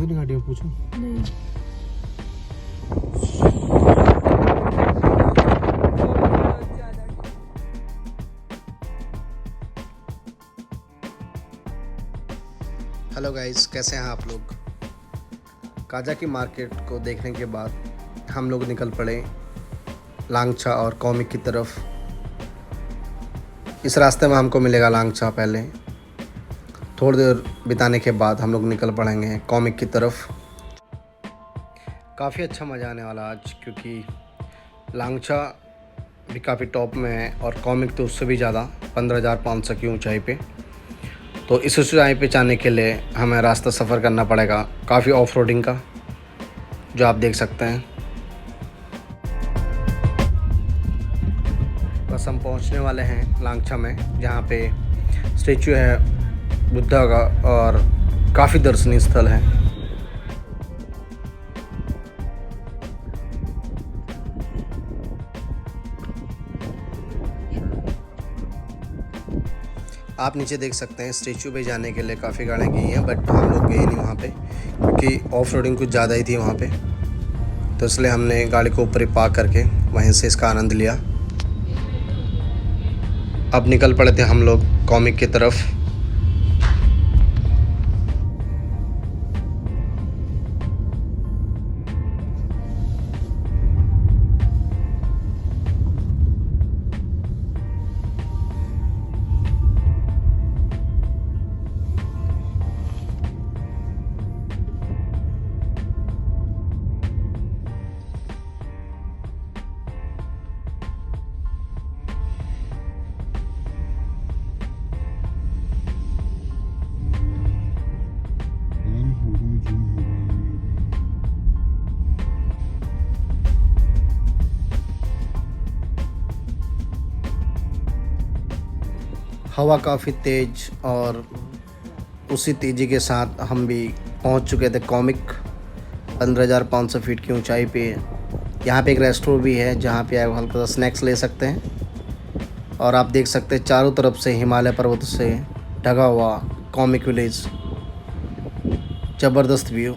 कितनी घाटी है पूछो। नहीं। हेलो गाइस, कैसे हैं आप लोग। काजा की मार्केट को देखने के बाद हम लोग निकल पड़े लांगचा और कॉमिक की तरफ। इस रास्ते में हमको मिलेगा लांगचा। पहले थोड़ी देर बिताने के बाद हम लोग निकल पड़ेंगे कॉमिक की तरफ। काफ़ी अच्छा मज़ा आने वाला आज, क्योंकि लांगचा भी काफ़ी टॉप में है और कॉमिक तो उससे भी ज़्यादा 15,500 की ऊंचाई पे। तो इस ऊंचाई पे जाने के लिए हमें रास्ता सफ़र करना पड़ेगा काफ़ी ऑफ रोडिंग का, जो आप देख सकते हैं। बस हम पहुंचने वाले हैं लांगचा में, जहाँ पे स्टेचू है बुद्धा का और काफ़ी दर्शनीय स्थल है। आप नीचे देख सकते हैं स्टेचू पे जाने के लिए काफ़ी गाड़ियाँ गई हैं, बट हम लोग गए नहीं वहाँ पे, क्योंकि ऑफ रोडिंग कुछ ज़्यादा ही थी वहाँ पे। तो इसलिए हमने गाड़ी को ऊपर ही पार्क करके वहीं से इसका आनंद लिया। अब निकल पड़े थे हम लोग कॉमिक की तरफ। हवा काफ़ी तेज़ और उसी तेज़ी के साथ हम भी पहुंच चुके थे कॉमिक 15,500 फीट की ऊंचाई पे। यहाँ पे एक रेस्टोरेंट भी है, जहाँ पे आप हल्का सा स्नैक्स ले सकते हैं। और आप देख सकते हैं चारों तरफ से हिमालय पर्वत से ढका हुआ कॉमिक विलेज। ज़बरदस्त व्यू।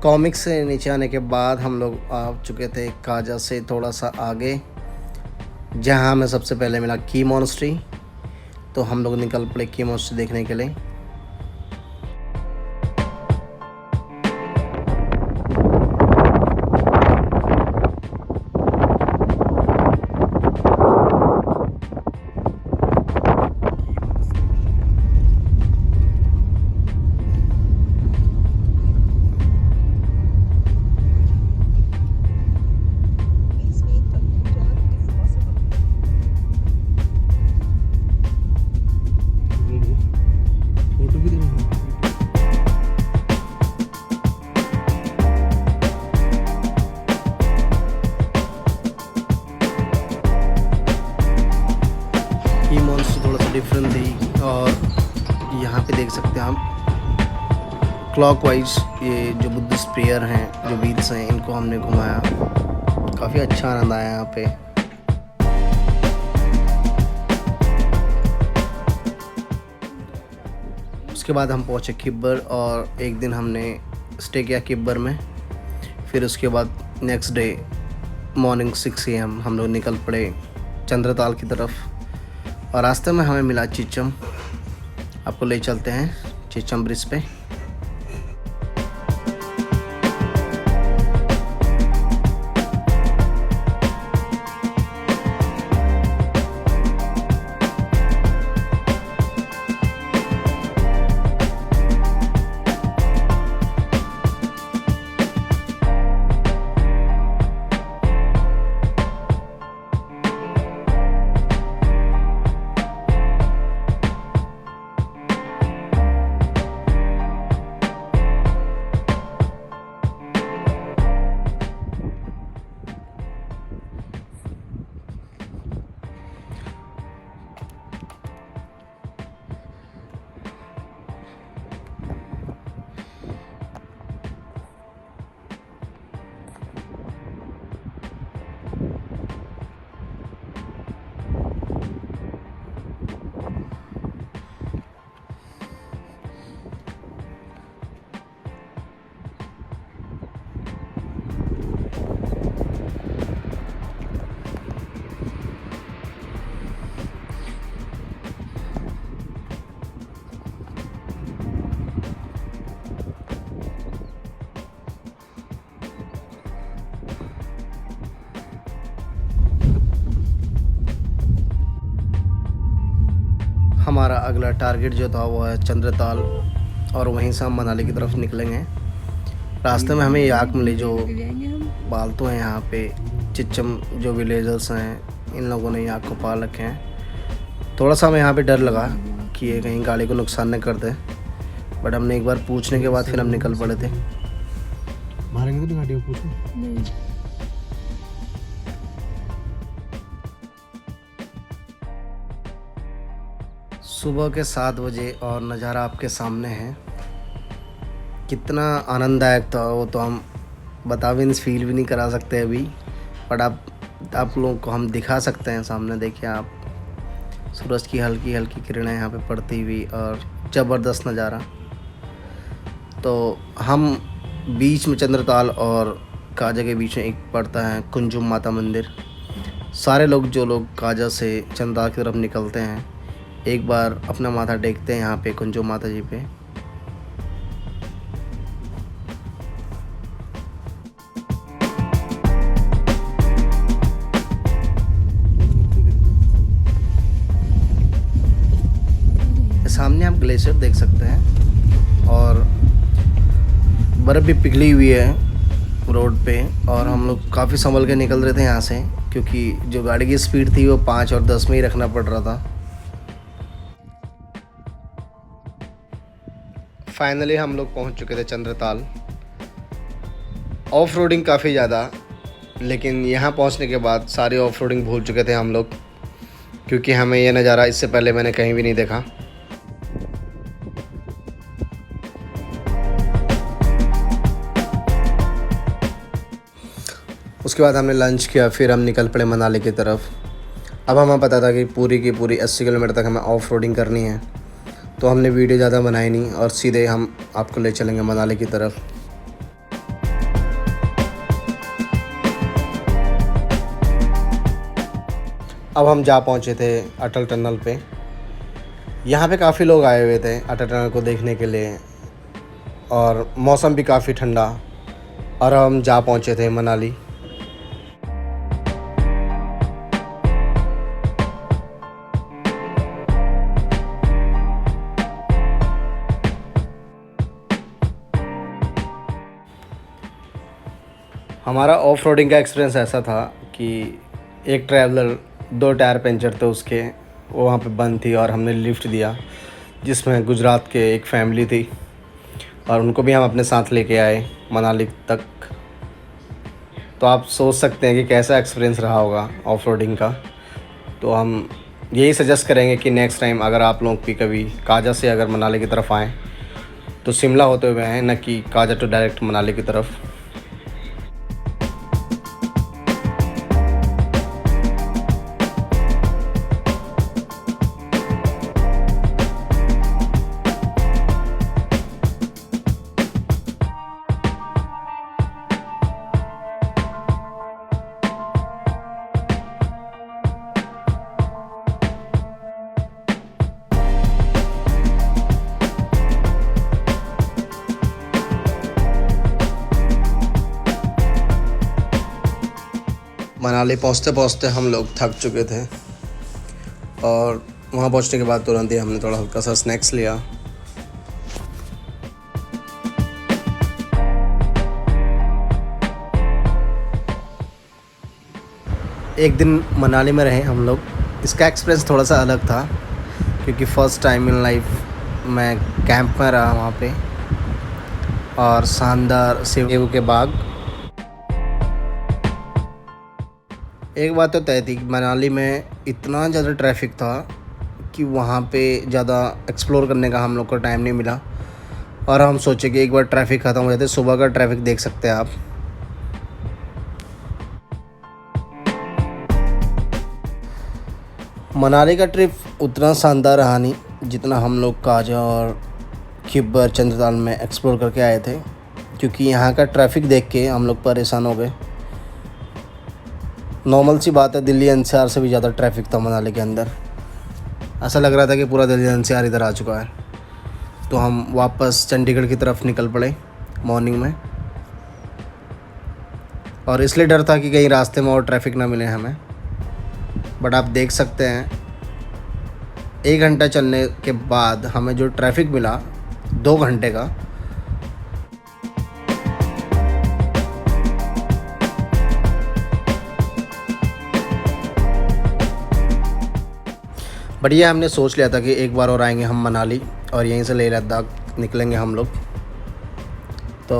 कॉमिक से नीचे आने के बाद हम लोग आ चुके थे काजा से थोड़ा सा आगे, जहाँ हमें सबसे पहले मिला की मॉन्स्ट्री। तो हम लोग निकल पड़े की मॉन्स्ट्री देखने के लिए। डिफरेंट थी। और यहाँ पे देख सकते हैं हम क्लॉकवाइज ये जो बुद्धिस्ट प्रेयर हैं, जो व्हील्स हैं, इनको हमने घुमाया। काफ़ी अच्छा आनंद आया यहाँ पे। उसके बाद हम पहुँचे किब्बर और एक दिन हमने स्टे किया किब्बर में। फिर उसके बाद नेक्स्ट डे मॉर्निंग 6 AM हम लोग निकल पड़े चंद्रताल की तरफ। और रास्ते में हमें मिला चिचम। आपको ले चलते हैं चिचम ब्रिज पे। हमारा अगला टारगेट जो था वो है चंद्रताल, और वहीं से हम मनाली की तरफ निकलेंगे। रास्ते में हमें याक मिली जो पालतू हैं यहाँ पे, चिच्चम जो विलेजर्स हैं, इन लोगों ने याक को पाल रखे हैं। थोड़ा सा हमें यहाँ पे डर लगा कि ये कहीं गाड़ी को नुकसान न कर दे, बट हमने एक बार पूछने के बाद फिर हम निकल पड़े थे। मारेंगे तो गाड़ी को पूछो नहीं। सुबह के 7 बजे और नज़ारा आपके सामने है। कितना आनंददायक था वो तो हम बता भी नहीं, फील भी नहीं करा सकते अभी, बट आप लोगों को हम दिखा सकते हैं। सामने देखिए आप, सूरज की हल्की हल्की किरणें यहाँ पे पड़ती हुई और ज़बरदस्त नज़ारा। तो हम बीच में चंद्रताल और काजा के बीच में एक पड़ता है कुंजुम माता मंदिर। सारे लोग जो लोग काजा से चंद्रताल की तरफ निकलते हैं एक बार अपना माथा टेकते हैं यहाँ पे कुंजुम माता जी पे। सामने आप ग्लेशियर देख सकते हैं और बर्फ़ भी पिघली हुई है रोड पे, और हम लोग काफ़ी संभल के निकल रहे थे यहाँ से, क्योंकि जो गाड़ी की स्पीड थी वो 5 और 10 में ही रखना पड़ रहा था। फाइनली हम लोग पहुँच चुके थे चंद्रताल। ऑफ रोडिंग काफ़ी ज़्यादा, लेकिन यहाँ पहुँचने के बाद सारी ऑफ रोडिंग भूल चुके थे हम लोग, क्योंकि हमें यह नज़ारा इससे पहले मैंने कहीं भी नहीं देखा। उसके बाद हमने लंच किया, फिर हम निकल पड़े मनाली की तरफ। अब हमें पता था कि पूरी की पूरी 80 किलोमीटर तक हमें ऑफ रोडिंग करनी है, तो हमने वीडियो ज़्यादा बनाई नहीं और सीधे हम आपको ले चलेंगे मनाली की तरफ। अब हम जा पहुँचे थे अटल टनल पे। यहाँ पे काफ़ी लोग आए हुए थे अटल टनल को देखने के लिए, और मौसम भी काफ़ी ठंडा, और हम जा पहुँचे थे मनाली। हमारा ऑफ रोडिंग का एक्सपीरियंस ऐसा था कि एक ट्रैवलर 2 टायर पंचर थे उसके, वो वहाँ पे बंद थी, और हमने लिफ्ट दिया जिसमें गुजरात के एक फैमिली थी, और उनको भी हम अपने साथ लेके आए मनाली तक। तो आप सोच सकते हैं कि कैसा एक्सपीरियंस रहा होगा ऑफ रोडिंग का। तो हम यही सजेस्ट करेंगे कि नेक्स्ट टाइम अगर आप लोग भी कभी काजा से अगर मनाली की तरफ आएँ तो शिमला होते हुए आएँ, न कि काजा टू डायरेक्ट मनाली की तरफ। मनाली पहुँचते पहुँचते हम लोग थक चुके थे, और वहाँ पहुँचने के बाद तुरंत ही हमने थोड़ा हल्का सा स्नैक्स लिया। एक दिन मनाली में रहे हम लोग। इसका एक्सपीरियंस थोड़ा सा अलग था, क्योंकि फ़र्स्ट टाइम इन लाइफ मैं कैंप में रहा वहाँ पे, और शानदार सेब के बाग। एक बात तो तय थी कि मनाली में इतना ज़्यादा ट्रैफिक था कि वहाँ पे ज़्यादा एक्सप्लोर करने का हम लोग को टाइम नहीं मिला, और हम सोचे कि एक बार ट्रैफिक ख़त्म हो जाते, सुबह का ट्रैफिक देख सकते हैं आप। मनाली का ट्रिप उतना शानदार रहा नहीं जितना हम लोग काजा और खिब्बर चंद्रताल में एक्सप्लोर करके आए थे, क्योंकि यहाँ का ट्रैफिक देख के हम लोग परेशान हो गए। नॉर्मल सी बात है, दिल्ली एनसीआर से भी ज़्यादा ट्रैफिक था मनाली के अंदर। ऐसा लग रहा था कि पूरा दिल्ली एनसीआर इधर आ चुका है। तो हम वापस चंडीगढ़ की तरफ निकल पड़े मॉर्निंग में, और इसलिए डर था कि कहीं रास्ते में और ट्रैफिक ना मिले हमें। बट आप देख सकते हैं 1 घंटा चलने के बाद हमें जो ट्रैफिक मिला 2 घंटे का, बट ये हमने सोच लिया था कि एक बार और आएंगे हम मनाली और यहीं से लेह लद्दाख निकलेंगे हम लोग। तो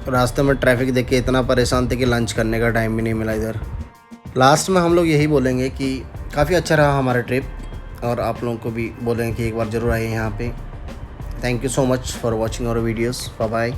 रास्ते में ट्रैफिक देख के इतना परेशान थे कि लंच करने का टाइम भी नहीं मिला इधर। लास्ट में हम लोग यही बोलेंगे कि काफ़ी अच्छा रहा हमारा ट्रिप, और आप लोगों को भी बोलेंगे कि एक बार ज़रूर आइए यहाँ पे। Thank you so much for watching our videos. Bye bye.